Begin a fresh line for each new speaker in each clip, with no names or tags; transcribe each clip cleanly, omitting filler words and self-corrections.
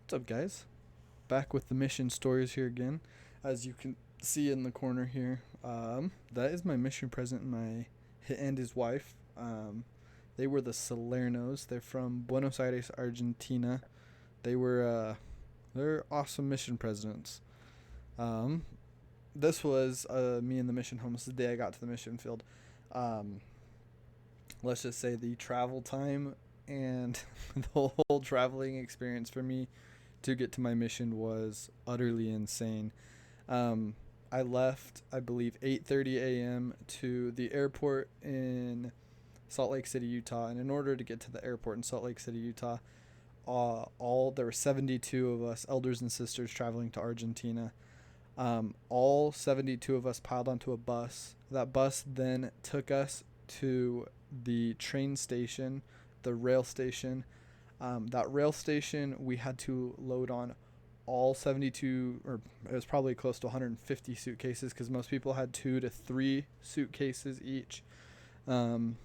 What's up, guys? Back with the mission stories here again. As you can see in the corner here, that is my mission president and his wife. They were the Salernos. They're from Buenos Aires, Argentina. They're awesome mission presidents. Um, this was me in the mission home. This is the day I got to the mission field. Um, let's just say the travel time and the whole traveling experience for me to get to my mission was utterly insane. Um, I left, I believe, 8:30 a.m. to the airport in Salt Lake City, Utah, and in order to get to the airport in Salt Lake City, Utah, all there were 72 of us, elders and sisters, traveling to Argentina. All 72 of us piled onto a bus. That bus then took us to the train station, the rail station. That rail station, we had to load on all 72, or it was probably close to 150 suitcases, because most people had 2 to 3 suitcases each. Um,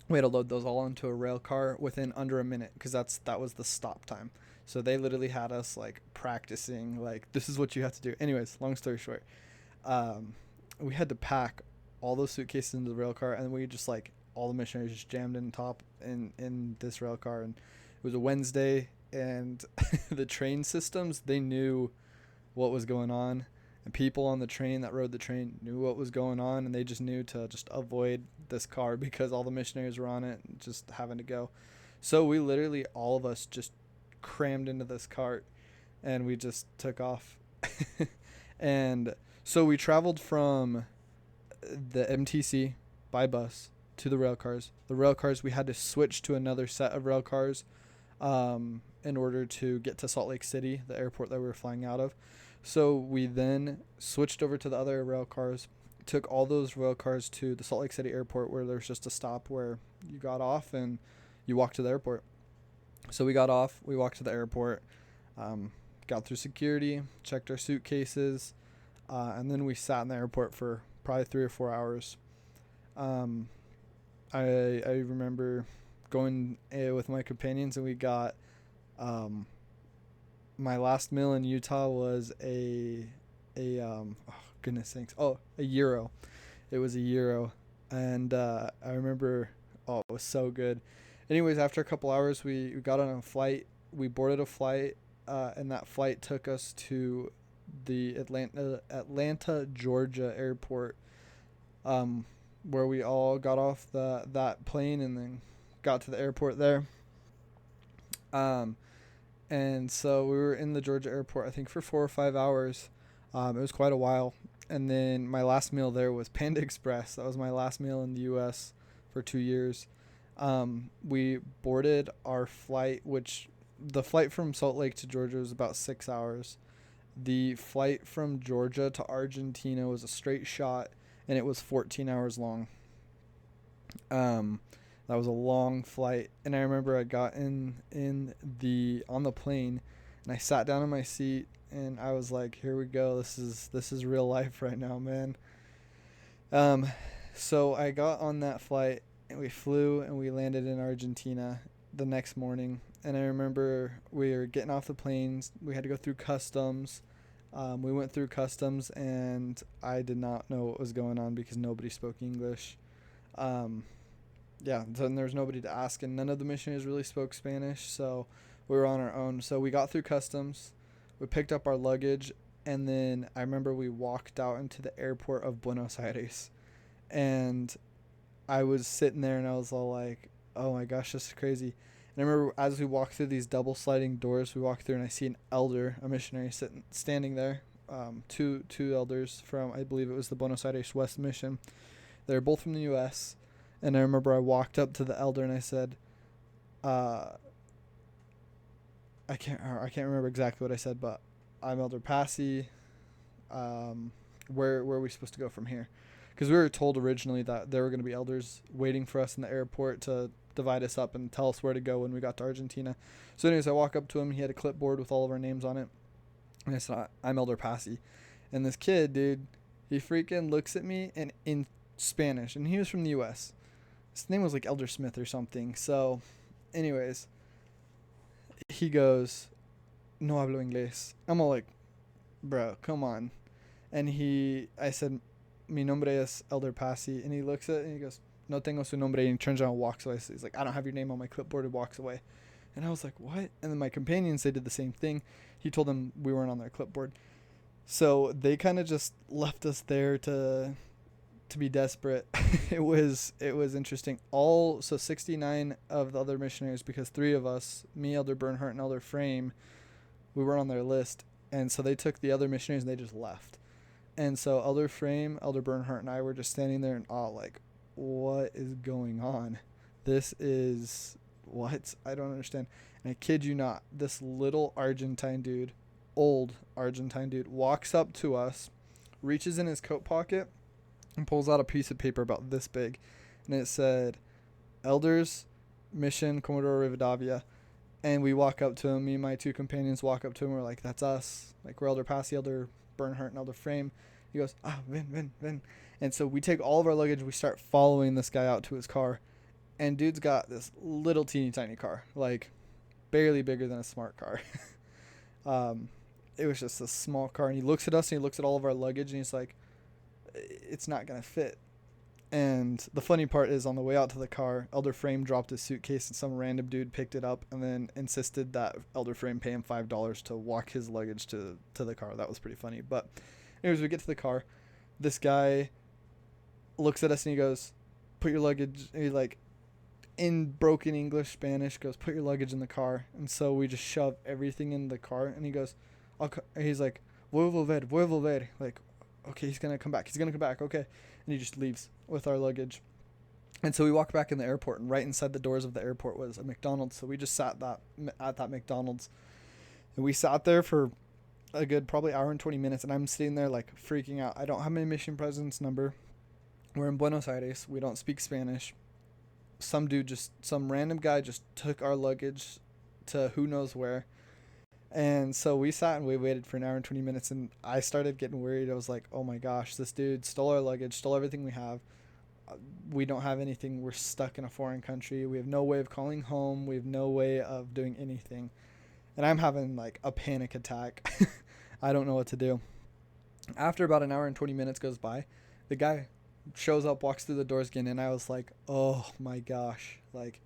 we had to load those all onto a rail car within under a minute, because that was the stop time. So they literally had us like practicing, like, this is what you have to do. Anyways, long story short, um, we had to pack all those suitcases into the rail car, and we just like all the missionaries just jammed in this rail car. And it was a Wednesday, and the train systems, they knew what was going on, and people on the train that rode the train knew what was going on, and they just knew to just avoid this car because all the missionaries were on it and just having to go. So we literally, all of us, just crammed into this cart, and we just took off. And so we traveled from the MTC by bus to the rail cars. The rail cars, we had to switch to another set of rail cars in order to get to Salt Lake City, the airport that we were flying out of. So we then switched over to the other rail cars, took all those rail cars to the Salt Lake City airport, where there's just a stop where you got off and you walk to the airport. So we got off, we walked to the airport, got through security, checked our suitcases, and then we sat in the airport for probably 3 or 4 hours. Um, I remember going with my companions, and we got my last meal in Utah was oh goodness sakes, a gyro. It was a gyro, and I remember, it was so good. Anyways, after a couple hours, we got on a flight. We boarded a flight, and that flight took us to the Atlanta, Georgia airport, where we all got off that plane and then got to the airport there. And so we were in the Georgia airport, I think, for 4 or 5 hours. It was quite a while. And then my last meal there was Panda Express. That was my last meal in the U.S. for 2 years. We boarded our flight, which the flight from Salt Lake to Georgia was about 6 hours. The flight from Georgia to Argentina was a straight shot, and it was 14 hours long. That was a long flight, and I remember I got on the plane, and I sat down in my seat, and I was like, "Here we go. This is real life right now, man." So I got on that flight, and we flew, and we landed in Argentina the next morning. And I remember we were getting off the planes. We had to go through customs. We went through customs, and I did not know what was going on because nobody spoke English. Then there was nobody to ask, and none of the missionaries really spoke Spanish, so we were on our own. So we got through customs, we picked up our luggage, and then I remember we walked out into the airport of Buenos Aires, and I was sitting there, and I was all like, oh my gosh, this is crazy. And I remember as we walked through these double sliding doors, we walked through, and I see an elder, a missionary, standing there. Two elders from, I believe it was the Buenos Aires West Mission. They're both from the U.S., and I remember I walked up to the elder, and I said, I can't remember exactly what I said, but I'm Elder Passy. Where are we supposed to go from here? Because we were told originally that there were going to be elders waiting for us in the airport to divide us up and tell us where to go when we got to Argentina. So anyways, I walk up to him. He had a clipboard with all of our names on it, and I said, I'm Elder Passy. And this kid, dude, he freaking looks at me and in Spanish, and he was from the U.S. His name was like Elder Smith or something. So anyways, he goes, no hablo inglés. I'm all like, bro, come on. And I said, mi nombre es Elder Passy. And he looks at it and he goes, no tengo su nombre. And he turns around and walks away. So he's like, I don't have your name on my clipboard, and walks away. And I was like, what? And then my companions, they did the same thing. He told them we weren't on their clipboard. So they kind of just left us there to be desperate. it was interesting. 69 of the other missionaries, because 3 of us, me, Elder Bernhardt, and Elder Frame, we weren't on their list. And so they took the other missionaries and they just left. And so Elder Frame, Elder Bernhardt, and I were just standing there in awe, like, what is going on? This is what? I don't understand. And I kid you not, this little Argentine dude, old Argentine dude, walks up to us, reaches in his coat pocket, and pulls out a piece of paper about this big. And it said, Elders, Mission, Comodoro Rivadavia. And we walk up to him. Me and my 2 companions walk up to him. We're like, that's us. Like, we're Elder Passy, Elder Bernhardt, and Elder Frame. He goes, ven. And so we take all of our luggage. We start following this guy out to his car. And dude's got this little teeny tiny car, like barely bigger than a smart car. It was just a small car. And he looks at us and he looks at all of our luggage and he's like, it's not going to fit. And the funny part is, on the way out to the car, Elder Frame dropped his suitcase and some random dude picked it up and then insisted that Elder Frame pay him $5 to walk his luggage to the car. That was pretty funny. But anyways, we get to the car. This guy looks at us and he goes, put your luggage, and he, like, in broken English, Spanish, goes, put your luggage in the car. And so we just shove everything in the car. And he goes, he's like, voy a volver. Like, okay, he's going to come back. Okay. And he just leaves with our luggage. And so we walk back in the airport, and right inside the doors of the airport was a McDonald's. So we just sat at that McDonald's. And we sat there for a good probably hour and 20 minutes. And I'm sitting there like freaking out. I don't have my mission president's number. We're in Buenos Aires. We don't speak Spanish. Some random guy just took our luggage to who knows where. And so we sat and we waited for an hour and 20 minutes, and I started getting worried. I was like, oh my gosh, this dude stole our luggage, stole everything we have. We don't have anything. We're stuck in a foreign country. We have no way of calling home. We have no way of doing anything. And I'm having like a panic attack. I don't know what to do. After about an hour and 20 minutes goes by, the guy shows up, walks through the doors again, and I was like, oh my gosh, like,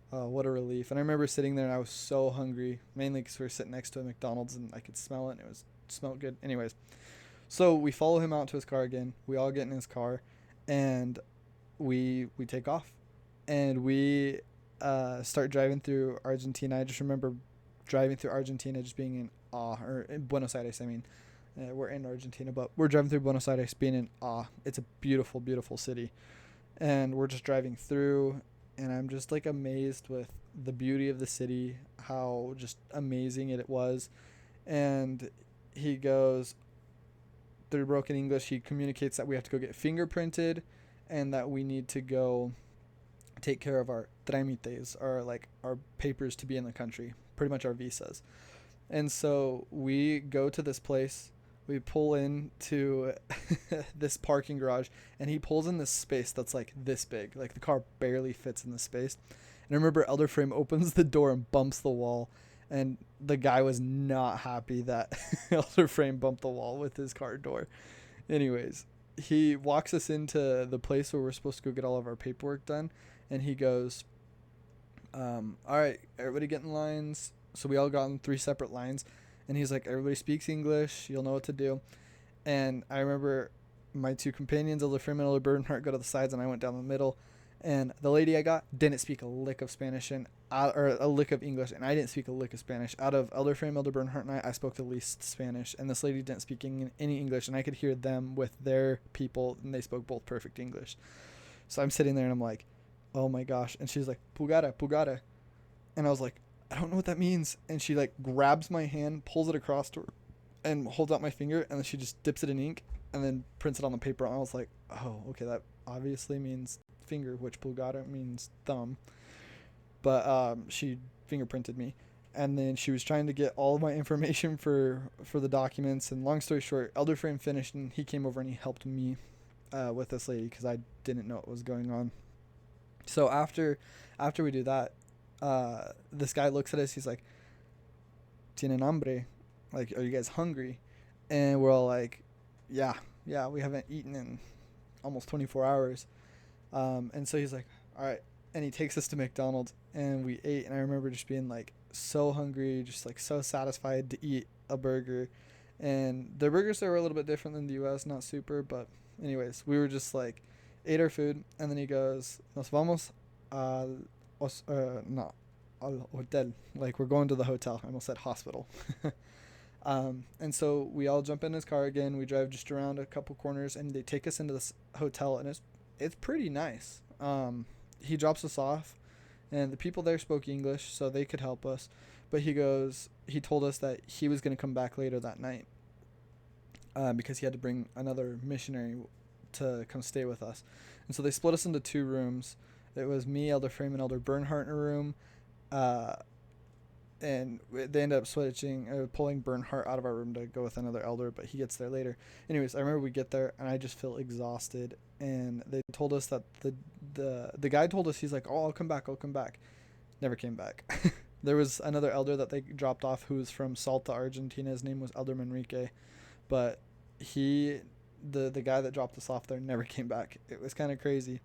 what a relief. And I remember sitting there and I was so hungry, mainly because we were sitting next to a McDonald's and I could smell it and it smelled good. Anyways, so we follow him out to his car again. We all get in his car and we take off, and we start driving through Argentina. I just remember driving through Argentina just being in awe, or in Buenos Aires, I mean. We're in Argentina, but we're driving through Buenos Aires being in awe. It's a beautiful, beautiful city. And we're just driving through, and I'm just like amazed with the beauty of the city, how just amazing it was. And he goes, through broken English, he communicates that we have to go get fingerprinted and that we need to go take care of our trámites, our papers to be in the country, pretty much our visas. And so we go to this place. We pull into this parking garage, and he pulls in this space that's like this big. Like, the car barely fits in the space. And I remember Elder Frame opens the door and bumps the wall, and the guy was not happy that Elder Frame bumped the wall with his car door. Anyways, he walks us into the place where we're supposed to go get all of our paperwork done, and he goes, all right, everybody get in lines. So we all got in 3 separate lines, and he's like, everybody speaks English, you'll know what to do. And I remember my 2 companions, Elder Frame and Elder Bernhardt, go to the sides, and I went down the middle. And the lady I got didn't speak a lick of Spanish or a lick of English, and I didn't speak a lick of Spanish. Out of Elder Frame, Elder Bernhardt, and I spoke the least Spanish, and this lady didn't speak any English, and I could hear them with their people, and they spoke both perfect English. So I'm sitting there, and I'm like, oh my gosh. And she's like, pugara. And I was like, I don't know what that means. And she like grabs my hand, pulls it across to her, and holds out my finger, and then she just dips it in ink and then prints it on the paper. And I was like, oh, okay, that obviously means finger, which pulgada means thumb. But she fingerprinted me, and then she was trying to get all of my information for the documents. And long story short, Elder Frame finished, and he came over and he helped me with this lady because I didn't know what was going on. So after we do that, this guy looks at us. He's like, tienen hambre? Like, are you guys hungry? And we're all like, yeah, yeah, we haven't eaten in almost 24 hours. And so he's like, all right. And he takes us to McDonald's and we ate. And I remember just being like so hungry, just like so satisfied to eat a burger. And the burgers there were a little bit different than the US, not super. But, anyways, we were just like, ate our food. And then he goes, nos vamos al, no, al hotel. Like, we're going to the hotel. I almost said hospital. And so we all jump in his car again. We drive just around a couple corners, and they take us into this hotel, and it's pretty nice. He drops us off, and the people there spoke English, so they could help us. But he told us that he was going to come back later that night, because he had to bring another missionary to come stay with us. And so they split us into 2 rooms. It was me, Elder Frame, and Elder Bernhardt in a room. And they ended up pulling Bernhardt out of our room to go with another elder, but he gets there later. Anyways, I remember we get there, and I just feel exhausted. And they told us that the guy told us, he's like, oh, I'll come back. Never came back. There was another elder that they dropped off who was from Salta, Argentina. His name was Elder Manrique, but the guy that dropped us off there never came back. It was kind of crazy.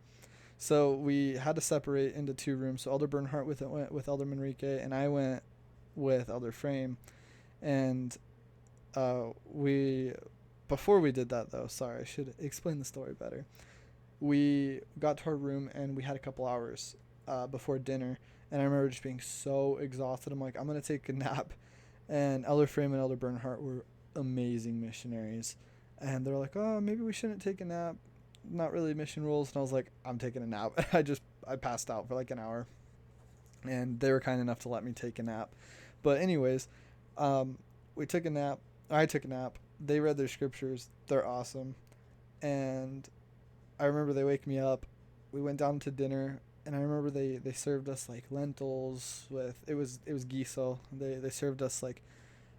So we had to separate into 2 rooms. So Elder Bernhardt went with Elder Manrique, and I went with Elder Frame. And before we did that, though, sorry, I should explain the story better. We got to our room, and we had a couple hours before dinner. And I remember just being so exhausted. I'm like, I'm going to take a nap. And Elder Frame and Elder Bernhardt were amazing missionaries. And they're like, oh, maybe we shouldn't take a nap. Not really mission rules. And I was like, I'm taking a nap. I passed out for like an hour. And they were kind enough to let me take a nap. But anyways, we took a nap. I took a nap. They read their scriptures. They're awesome. And I remember they wake me up. We went down to dinner. And I remember they served us like lentils with, it was guiso. They served us like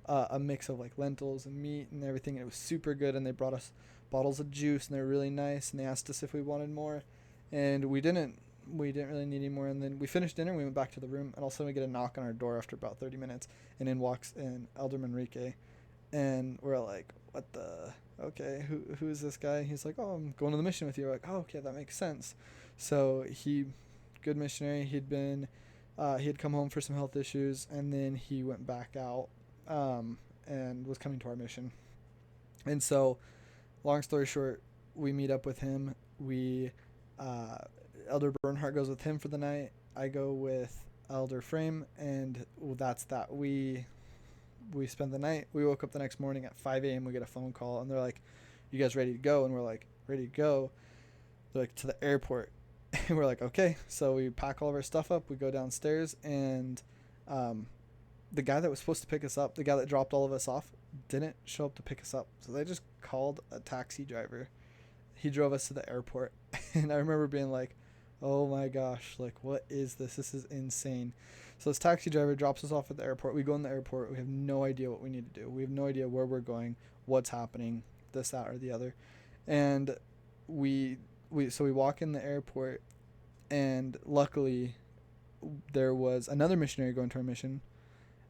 a mix of like lentils and meat and everything. It was super good. And they brought us bottles of juice, and they were really nice. And they asked us if we wanted more. And we didn't really need any more. And then we finished dinner, and we went back to the room, and all of a sudden we get a knock on our door after about 30 minutes, and in walks in Elder Manrique, and we're like, what the, okay, who is this guy? He's like, oh, I'm going to the mission with you. We're like, oh, okay, that makes sense. So good missionary, he had come home for some health issues, and then he went back out, and was coming to our mission. And so, long story short, we meet up with him. Elder Bernhardt goes with him for the night. I go with Elder Frame, and that's that. We spend the night. We woke up the next morning at 5 a.m. We get a phone call, and they're like, you guys ready to go? And we're like, ready to go. They're like, to the airport. And we're like, okay. So we pack all of our stuff up. We go downstairs, and the guy that was supposed to pick us up, the guy that dropped all of us off, didn't show up to pick us up. So they just called a taxi driver. He drove us to the airport. And I remember being like, oh my gosh, like, what is this? This is insane. So this taxi driver drops us off at the airport. We go in the airport. We have no idea what we need to do. We have no idea where we're going, what's happening, this, that, or the other. And we walk in the airport, and luckily there was another missionary going to our mission,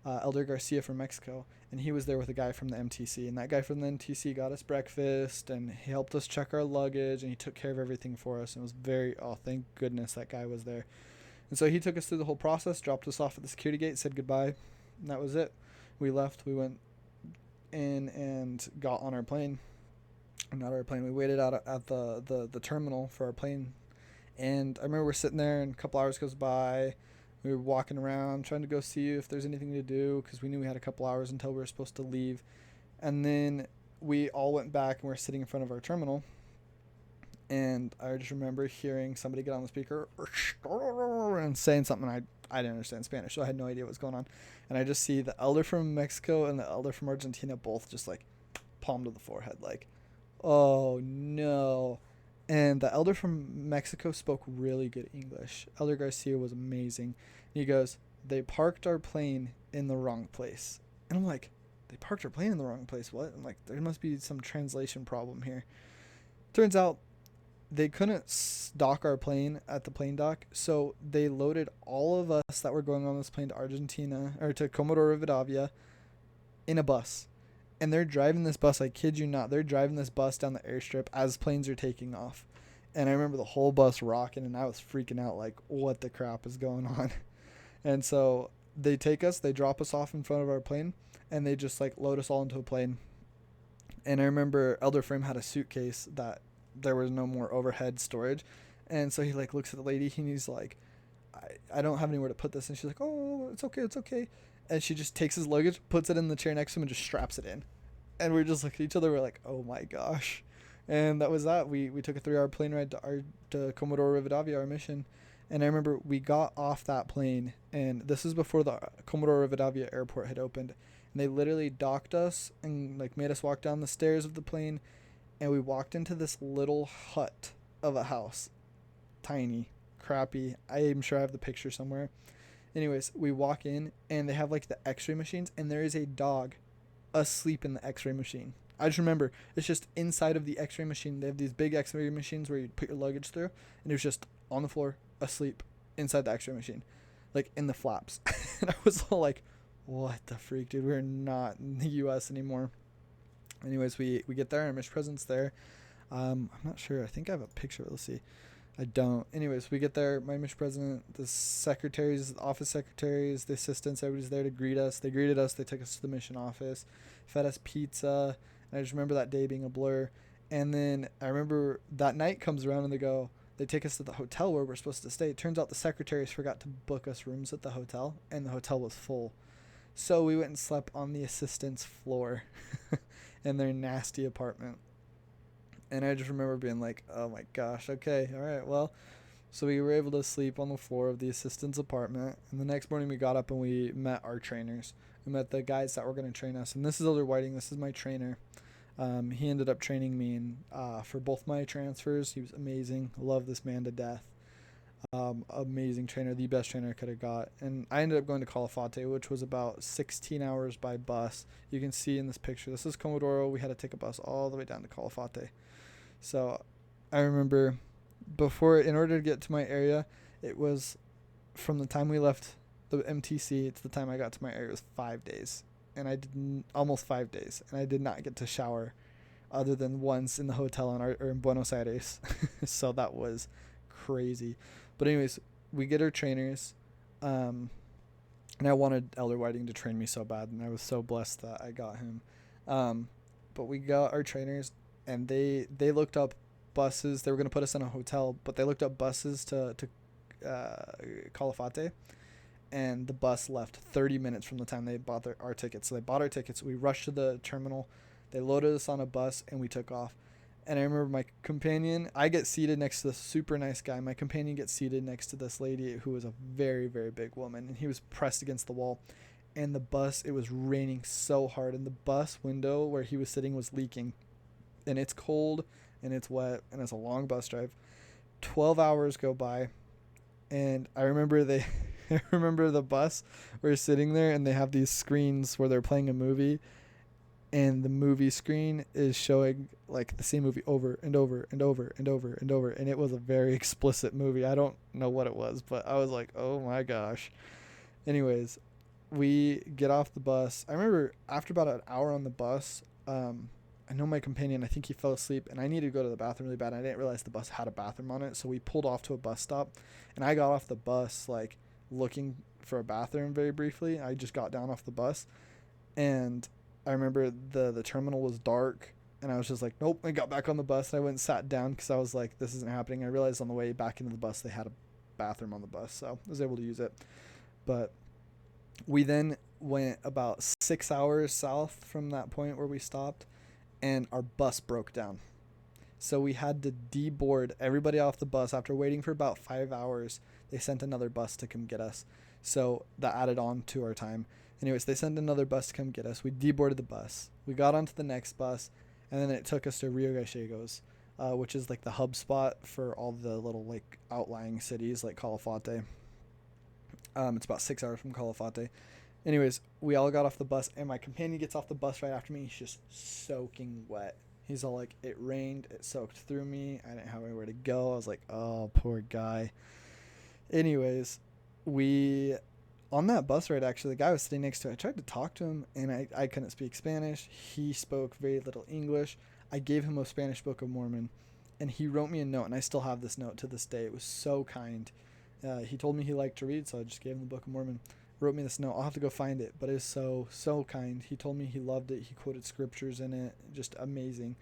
Elder Garcia from Mexico, and he was there with a guy from the MTC, and that guy from the MTC got us breakfast, and he helped us check our luggage, and he took care of everything for us, and it was thank goodness that guy was there. And so he took us through the whole process, dropped us off at the security gate, said goodbye, and that was it. We left. We went in and got on our plane. Not our plane. We waited out at the terminal for our plane, and I remember we're sitting there, and a couple hours goes by. We were walking around trying to go see if there's anything to do, because we knew we had a couple hours until we were supposed to leave. And then we all went back, and we're sitting in front of our terminal. And I just remember hearing somebody get on the speaker and saying something. I didn't understand Spanish, so I had no idea what was going on. And I just see the elder from Mexico and the elder from Argentina both just like palm to the forehead, like, oh no. And the elder from Mexico spoke really good English. Elder Garcia was amazing. He goes, they parked our plane in the wrong place. And I'm like, they parked our plane in the wrong place? What? I'm like, there must be some translation problem here. Turns out they couldn't dock our plane at the plane dock, so they loaded all of us that were going on this plane to Argentina, or to Comodoro Rivadavia, in a bus. And they're driving this bus, I kid you not, they're driving this bus down the airstrip as planes are taking off. And I remember the whole bus rocking, and I was freaking out like, what the crap is going on? And so they take us, they drop us off in front of our plane, and they just like load us all into a plane. And I remember Elder Frame had a suitcase that there was no more overhead storage. And so he like looks at the lady and he's like, I don't have anywhere to put this. And she's like, oh, it's okay, it's okay. And she just takes his luggage, puts it in the chair next to him, and just straps it in. And we just look at each other, we're like, oh my gosh. And that was that. We took a 3-hour plane ride to Comodoro Rivadavia, our mission. And I remember we got off that plane, and this is before the Comodoro Rivadavia airport had opened. And they literally docked us and like made us walk down the stairs of the plane, and we walked into this little hut of a house. Tiny, crappy. I am sure I have the picture somewhere. Anyways, we walk in, and they have like the x-ray machines, and there is a dog asleep in the x-ray machine. I just remember it's just inside of the x-ray machine. They have these big x-ray machines where you put your luggage through, and it was just on the floor asleep inside the x-ray machine, like in the flaps. And I was all like, what the freak, dude? We're not in the US anymore. Anyways, we get there, and Mission President's there. I'm not sure. I think I have a picture. Let's see. I don't. Anyways, we get there. My mission president, the secretaries, the office secretaries, the assistants, everybody's there to greet us. They greeted us. They took us to the mission office, fed us pizza. And I just remember that day being a blur. And then I remember that night comes around, and they take us to the hotel where we're supposed to stay. It turns out the secretaries forgot to book us rooms at the hotel, and the hotel was full. So we went and slept on the assistant's floor in their nasty apartment. And I just remember being like, oh my gosh, okay, all right, well. So we were able to sleep on the floor of the assistant's apartment. And the next morning we got up and we met our trainers. We met the guys that were going to train us. And this is Elder Whiting. This is my trainer. He ended up training me for both my transfers. He was amazing. Love this man to death. Amazing trainer, the best trainer I could have got. And I ended up going to Calafate, which was about 16 hours by bus. You can see in this picture, this is Comodoro. We had to take a bus all the way down to Calafate. So I remember in order to get to my area, it was from the time we left the MTC to the time I got to my area, it was 5 days. And I didn't, almost 5 days. And I did not get to shower other than once in the hotel or in Buenos Aires. So that was crazy. But anyways, we get our trainers. And I wanted Elder Whiting to train me so bad. And I was so blessed that I got him. But we got our trainers. And they looked up buses. They were going to put us in a hotel, but they looked up buses to Calafate, and the bus left 30 minutes from the time they bought our tickets. So they bought our tickets. We rushed to the terminal. They loaded us on a bus, and we took off. And I remember my companion, I get seated next to this super nice guy. My companion gets seated next to this lady who was a very, very big woman, and he was pressed against the wall. And the bus, it was raining so hard, and the bus window where he was sitting was leaking. And it's cold, and it's wet, and it's a long bus drive. 12 hours go by, and I remember I remember the bus, we're sitting there, and they have these screens where they're playing a movie, and the movie screen is showing like the same movie over and over and over and over and over, and it was a very explicit movie. I don't know what it was, but I was like, oh my gosh. Anyways, we get off the bus. I remember after about an hour on the bus, I know my companion, I think he fell asleep, and I needed to go to the bathroom really bad. I didn't realize the bus had a bathroom on it, so we pulled off to a bus stop, and I got off the bus, like, looking for a bathroom very briefly. I just got down off the bus, and I remember the terminal was dark, and I was just like, nope. I got back on the bus, and I went and sat down because I was like, this isn't happening. I realized on the way back into the bus they had a bathroom on the bus, so I was able to use it. But we then went about 6 hours south from that point where we stopped, and our bus broke down. So we had to deboard everybody off the bus. After waiting for about 5 hours, they sent another bus to come get us. So that added on to our time. Anyways, they sent another bus to come get us. We deboarded the bus. We got onto the next bus, and then it took us to Rio Gallegos, which is like the hub spot for all the little like outlying cities like Calafate. It's about 6 hours from Calafate. Anyways, we all got off the bus, and my companion gets off the bus right after me. He's just soaking wet. He's all like, it rained, it soaked through me, I didn't have anywhere to go. I was like, oh, poor guy. Anyways, On that bus ride, actually, the guy I was sitting next to, I tried to talk to him, and I couldn't speak Spanish. He spoke very little English. I gave him a Spanish Book of Mormon, and he wrote me a note, and I still have this note to this day. It was so kind. He told me he liked to read, so I just gave him the Book of Mormon. Wrote me this note. I'll have to go find it, but it was so kind. He told me he loved it. He quoted scriptures in it. Just amazing.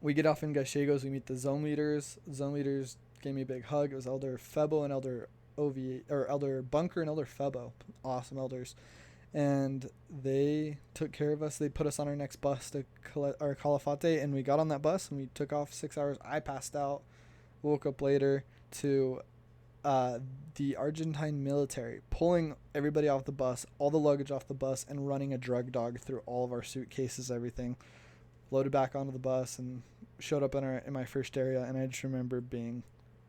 We get off in Gallegos. We meet the zone leaders. Zone leaders gave me a big hug. It was Elder Febo and Elder or Elder Bunker and Elder Febo. Awesome elders. And they took care of us. They put us on our next bus to our Calafate, and we got on that bus and we took off 6 hours. I passed out, woke up later to the Argentine military pulling everybody off the bus, all the luggage off the bus, and running a drug dog through all of our suitcases, everything. Loaded back onto the bus and showed up in my first area, and I just remember being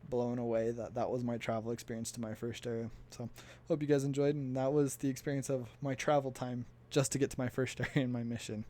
blown away that was my travel experience to my first area. So hope you guys enjoyed, and that was the experience of my travel time just to get to my first area in my mission.